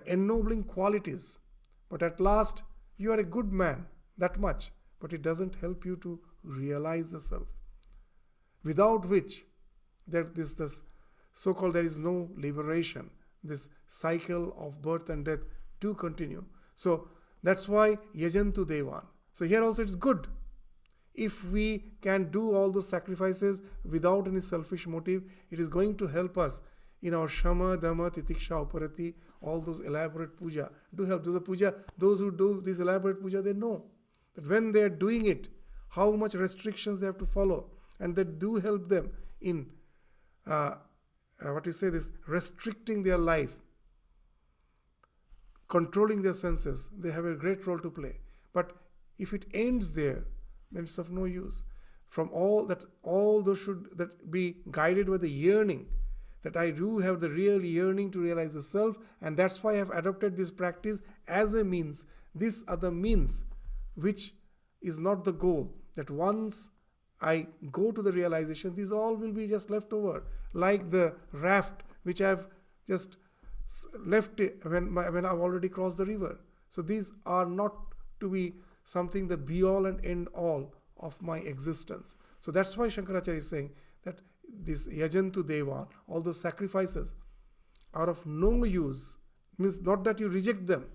ennobling qualities. But at last, you are a good man, that much. But it doesn't help you to realize the self. Without which, this so-called there is no liberation. This cycle of birth and death do continue. So that's why yajantu devan. So here also it's good. If we can do all those sacrifices without any selfish motive, it is going to help us in our shama, dhamma, titiksha, uparati, all those elaborate puja. Do help. Those who do this elaborate puja, they know that when they are doing it, how much restrictions they have to follow. And that do help them in, this restricting their life, controlling their senses. They have a great role to play. But if it ends there, then it's of no use. From all those should that be guided by the yearning, that I do have the real yearning to realize the self, and that's why I have adopted this practice as a means. These are the means, which is not the goal. That once I go to the realization, these all will be just left over, like the raft which I have just left when I've already crossed the river. So these are not to be something the be-all and end-all of my existence. So that's why Shankaracharya is saying that this yajantu devan, all those sacrifices, are of no use. Means not that you reject them.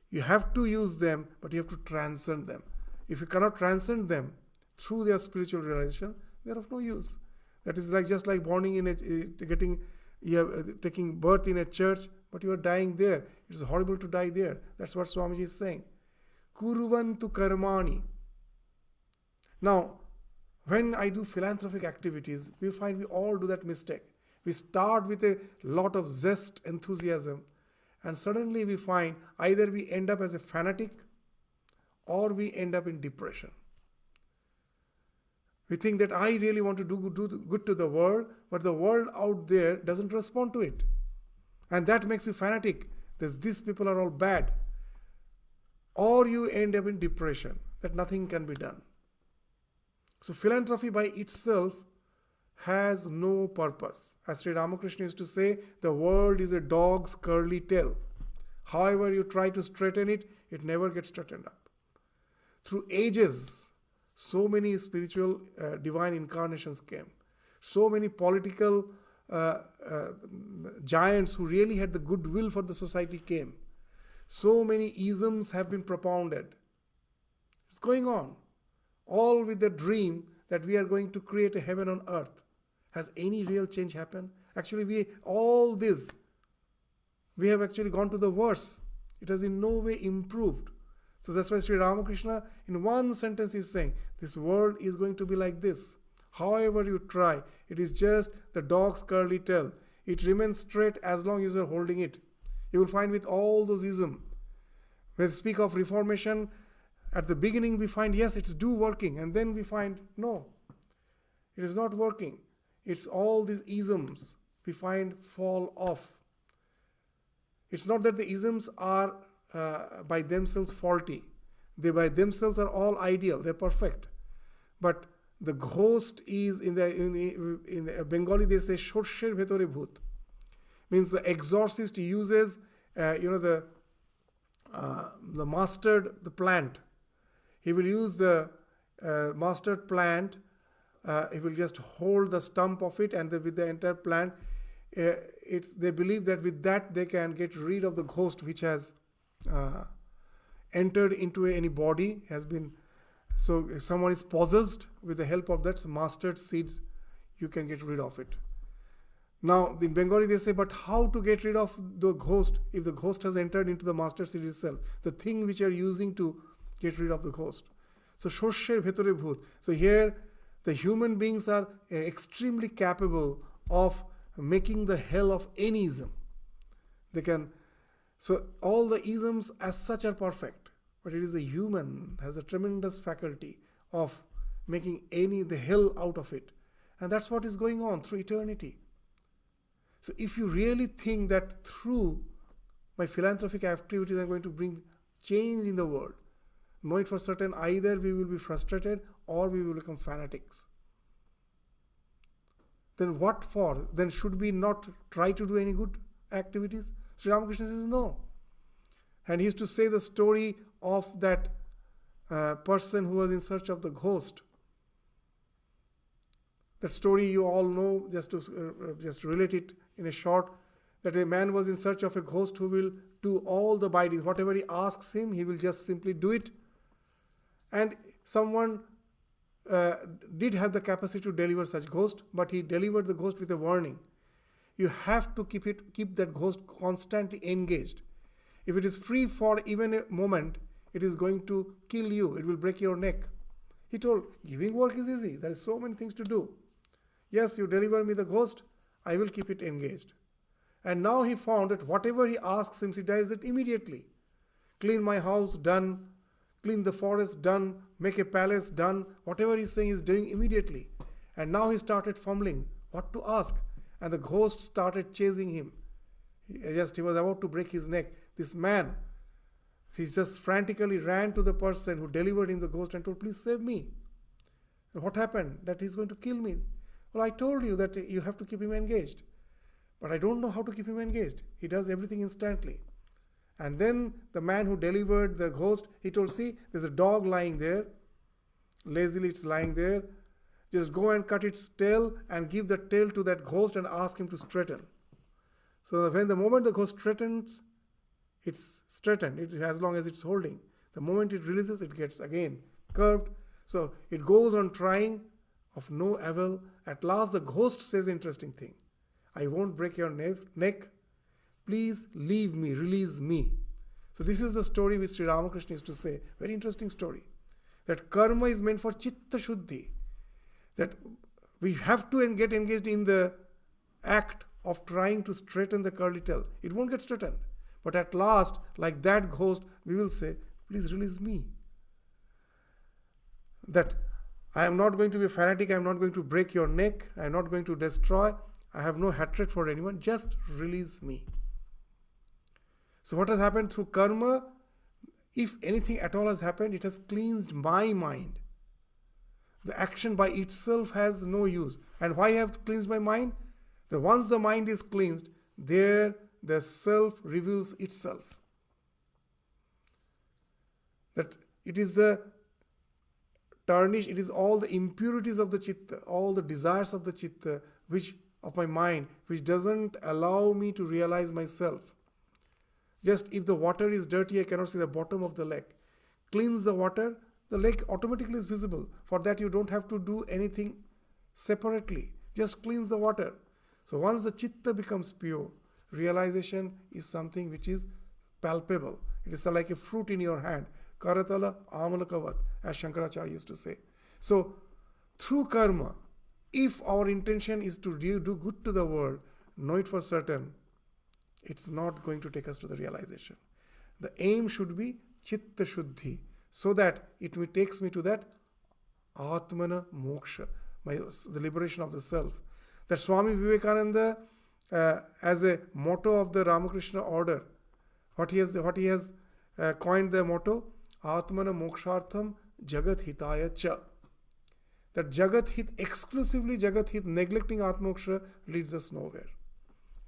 You have to use them, but you have to transcend them. If you cannot transcend them through their spiritual realization, they are of no use. That is just like taking birth in a church, but you are dying there. It is horrible to die there. That's what Swamiji is saying. Kuruvantu karmani. Now, when I do philanthropic activities, we find we all do that mistake. We start with a lot of zest, enthusiasm, and suddenly we find either we end up as a fanatic or we end up in depression. We think that I really want to do good to the world, but the world out there doesn't respond to it. And that makes you fanatic. These people are all bad. Or you end up in depression, that nothing can be done. So philanthropy by itself has no purpose. As Sri Ramakrishna used to say, the world is a dog's curly tail. However you try to straighten it, it never gets straightened up. Through ages, so many spiritual divine incarnations came. So many political giants who really had the goodwill for the society came. So many isms have been propounded. It's going on. All with the dream that we are going to create a heaven on earth. Has any real change happened? Actually, we have actually gone to the worse. It has in no way improved. So that's why Sri Ramakrishna, in one sentence, is saying, this world is going to be like this. However you try, it is just the dog's curly tail. It remains straight as long as you are holding it. You will find with all those isms, when we speak of reformation, at the beginning we find, yes, it's working. And then we find, no, it is not working. It's all these isms we find fall off. It's not that the isms are by themselves faulty. They by themselves are all ideal. They're perfect. But the ghost is, in Bengali they say, shorsher bhetore bhut. Means the exorcist uses, the mustard, the plant. He will use the mustard plant. He will just hold the stump of it, and with the entire plant, they believe that with that they can get rid of the ghost which has entered into any body, has been. So if someone is possessed, with the help of that mustard seeds, you can get rid of it. Now, in Bengali they say, but how to get rid of the ghost if the ghost has entered into the mustard seed itself? The thing which you are using to get rid of the ghost. So Shoshyer Bhetore Bhut. So here the human beings are extremely capable of making the hell of any ism. They can, so all the isms as such are perfect, but it is a human has a tremendous faculty of making the hell out of it. And that's what is going on through eternity. So if you really think that through my philanthropic activities I'm going to bring change in the world, know it for certain, either we will be frustrated or we will become fanatics. Then what for? Then should we not try to do any good activities? Sri Ramakrishna says no. And he used to say the story of that person who was in search of the ghost. That story you all know, just to relate it in a short, that a man was in search of a ghost who will do all the bindings. Whatever he asks him, he will just simply do it. And someone did have the capacity to deliver such ghost, but he delivered the ghost with a warning. You have to keep that ghost constantly engaged. If it is free for even a moment, it is going to kill you. It will break your neck. He told, giving work is easy. There are so many things to do. Yes, you deliver me the ghost, I will keep it engaged. And now he found that whatever he asks him, he does it immediately. Clean my house, done. Clean the forest, done. Make a palace, done. Whatever he's saying, he's doing immediately. And now he started fumbling what to ask. And the ghost started chasing him. He was about to break his neck. This man, he just frantically ran to the person who delivered him the ghost and told, please save me. And what happened? That he's going to kill me. Well, I told you that you have to keep him engaged. But I don't know how to keep him engaged. He does everything instantly. And then the man who delivered the ghost, he told, see, there's a dog lying there. Lazily it's lying there. Just go and cut its tail and give the tail to that ghost and ask him to straighten. So when the moment the ghost straightens, it's straightened as long as it's holding. The moment it releases, it gets again curved. So it goes on trying, of no avail. At last the ghost says interesting thing. I won't break your neck. Please leave me, release me. So this is the story which Sri Ramakrishna used to say. Very interesting story. That karma is meant for chitta shuddhi. That we have to get engaged in the act of trying to straighten the curly tail. It won't get straightened. But at last, like that ghost, we will say, please release me. That I am not going to be a fanatic. I am not going to break your neck. I am not going to destroy. I have no hatred for anyone. Just release me. So what has happened through karma? If anything at all has happened, it has cleansed my mind. The action by itself has no use. And why I have cleansed my mind? That once the mind is cleansed, there the self reveals itself. That it is the tarnish, it is all the impurities of the chitta, all the desires of the chitta, of my mind, which doesn't allow me to realize myself. Just if the water is dirty, I cannot see the bottom of the lake. Cleanse the water, the lake automatically is visible. For that you don't have to do anything separately. Just cleanse the water. So once the chitta becomes pure, realization is something which is palpable. It is like a fruit in your hand. Karatala amalakavat, as Shankaracharya used to say. So through karma, if our intention is to do good to the world, know it for certain, it's not going to take us to the realization. The aim should be chitta shuddhi, so that it takes me to that atmana moksha, the liberation of the self. That Swami Vivekananda, as a motto of the Ramakrishna order, what he has coined the motto, atmana mokshartham jagat hitaya cha. That jagat hit, exclusively jagat hit, neglecting atmoksha leads us nowhere.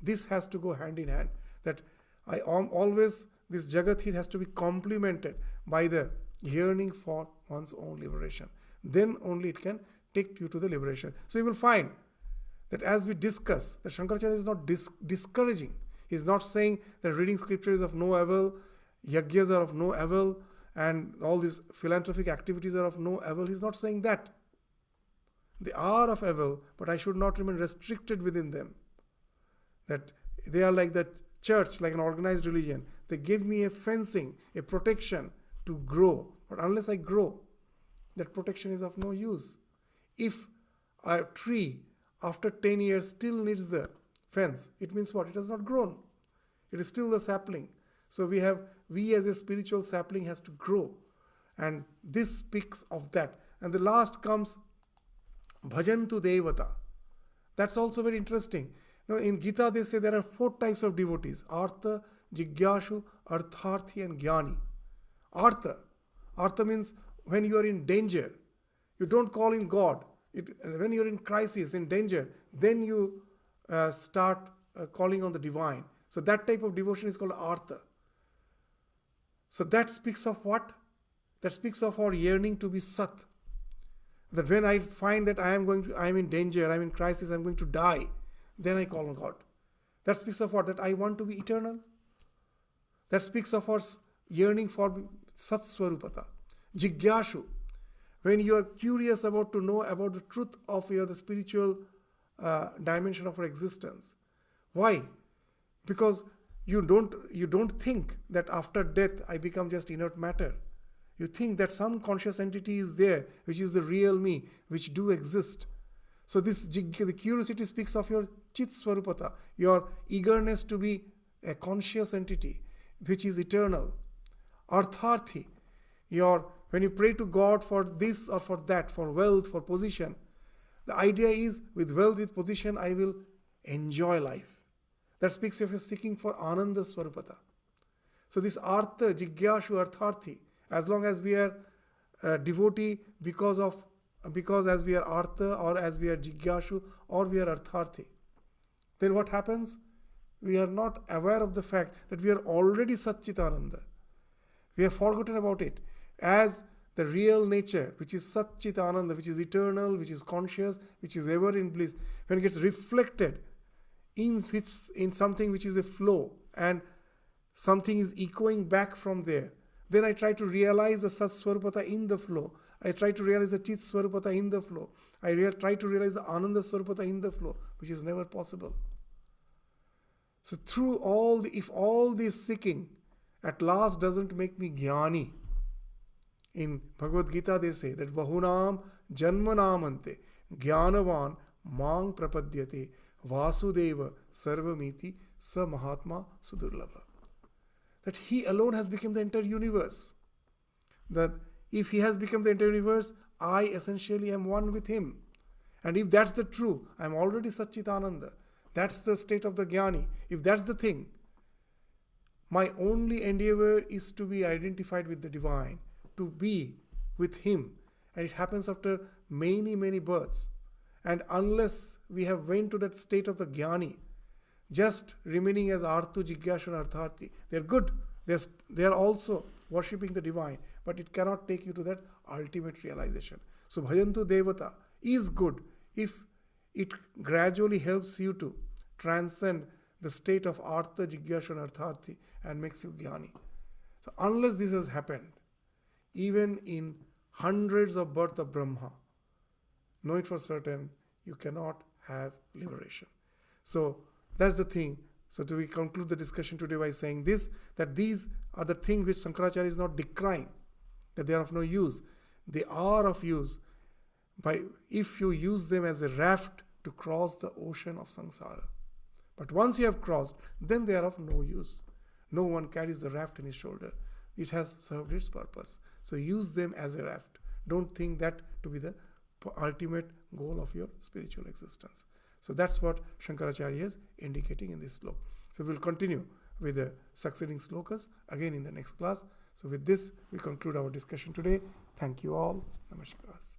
This has to go hand in hand. That this jagat hit has to be complemented by the yearning for one's own liberation. Then only it can take you to the liberation. So you will find that as we discuss, that Shankaracharya is not discouraging. He is not saying that reading scripture is of no avail, yagyas are of no avail, and all these philanthropic activities are of no avail. He is not saying that. They are of avail, but I should not remain restricted within them. That they are like the church, like an organized religion. They give me a fencing, a protection to grow, But unless I grow, that protection is of no use. If a tree after 10 years still needs the fence, it means what? It has not grown. It is still the sapling. So we as a spiritual sapling has to grow. And this speaks of that. And the last comes Bhajantu Devata. That's also very interesting. Now in Gita they say there are 4 types of devotees: Artha, Jigyashu, Artharthi and Jnani. Artha. Artha means when you are in danger, you don't call in God. When you are in crisis, in danger, then you start calling on the divine. So that type of devotion is called Artha. So that speaks of what? That speaks of our yearning to be Sat. That when I find that I am in danger, I am in crisis, I am going to die, then I call on God. That speaks of what? That I want to be eternal. That speaks of our yearning for Sat Swarupata. Jigyashu. When you are curious about to know about the truth of the spiritual dimension of our existence. Why? Because you don't think that after death I become just inert matter. You think that some conscious entity is there, which is the real me, which do exist. So the curiosity speaks of your Chit Swarupata, your eagerness to be a conscious entity, which is eternal. Artharthi, when you pray to God for this or for that, for wealth, for position, the idea is with wealth, with position, I will enjoy life. That speaks of seeking for Ananda Swarupata. So this Artha, Jigyashu, Artharthi, as long as we are a devotee because as we are Artha or as we are Jigyashu or we are Artharthi, then what happens? We are not aware of the fact that we are already Satchitananda. We have forgotten about it as the real nature, which is Satchitananda, which is eternal, which is conscious, which is ever in bliss. When it gets reflected in something which is a flow and something is echoing back from there, then I try to realize the Sat Swarupata in the flow. I try to realize the Chit Swarupata in the flow. I try to realize the Ananda Swarupata in the flow, which is never possible. So if all this seeking at last doesn't make me jnani, in Bhagavad Gita they say that Bahunam Janmanamante Jnanavan Mang Prapadyate Vasudeva Sarvamiti Sa Mahatma Sudurlabha. That he alone has become the entire universe. That if he has become the entire universe, I essentially am one with him. And if that's the true, I am already Satchitananda. That's the state of the Jnani. If that's the thing, my only endeavor is to be identified with the divine, to be with him. And it happens after many, many births. And unless we have went to that state of the Jnani, just remaining as Arthu, Jigyashu and Artharthi, they're good. They're also worshipping the divine. But it cannot take you to that ultimate realization. So Bhajantu Devata is good if it gradually helps you to transcend the state of Artha, Jigyashu and Artharthi and makes you Jnani. So unless this has happened, even in hundreds of births of Brahma, know it for certain, you cannot have liberation. So that's the thing. So do we conclude the discussion today by saying this, that these are the things which Shankaracharya is not decrying, that they are of no use. They are of use if you use them as a raft to cross the ocean of samsara. But once you have crossed, then they are of no use. No one carries the raft in his shoulder. It has served its purpose. So use them as a raft. Don't think that to be the ultimate goal of your spiritual existence. So that's what Shankaracharya is indicating in this sloka. So we'll continue with the succeeding slokas again in the next class. So with this, we conclude our discussion today. Thank you all. Namaskars.